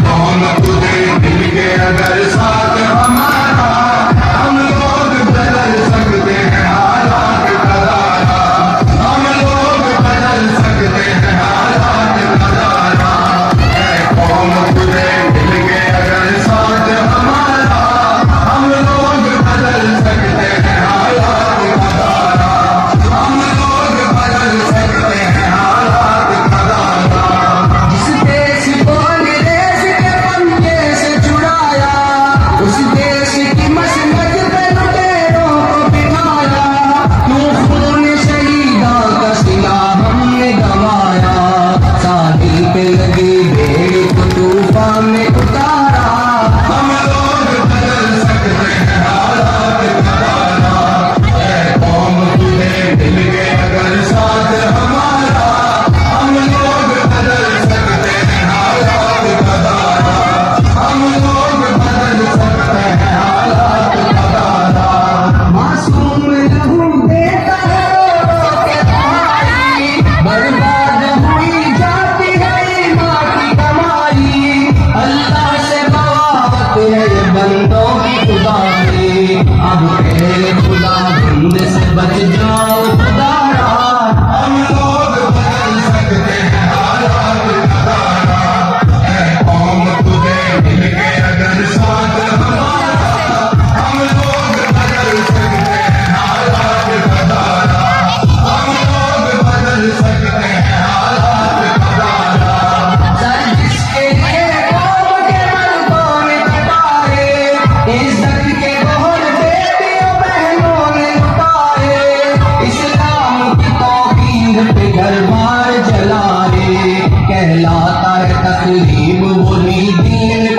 कौन तुझे दिल के अगर साथ हमारा हम लोग बदल सकते हैं हालात कदारा हम लोग बदल सकते हैं हालात कदारा कौन तुझे दिल के अगर साथ हमारा हम लोग बदल सकते हैं हालात कदारा हम लोग बदल सकते हैं हालात कदारा जिस देश को निदेश के पंजे से छुड़ाया उस देश की मसनद पे लुटेरों को बिठाया क्यों खून शहीदा का सिला हमने गंवाया साहिल पे लगी भेड़ को तूफान में उतारा हम लोग बदल सकते हैं हालात कदारा कौम तुझे दिल के अगर साथ हमारा हम लोग बदल सकते हैं हालात कदारा हम लोग बदल सकते हैं हालात कदारा मासूम लहू देता है रो रो के भाई बर्बाद हुई जाती है माँ की कमाई अल्लाह से बगावत है ये बंदों की खुदाई अब तेरे खुदा बंद से बच जाओ खुदारा हम लोग बदल सकते हैं हालात कदारा कौम तुझे दिल के अगर साथ हमारा हम लोग बदल सकते हैं हालात कदारा हम लोग बदल सकते हैं हालात कदारा सर जिसके लिए कौम के मर्दों ने कटाए इज्जत के बोल बेटियों बहनों ने लुटाए इस्लाम की तौहीद पे घर बार जलाए कहलाता है तकलीफ वही दीन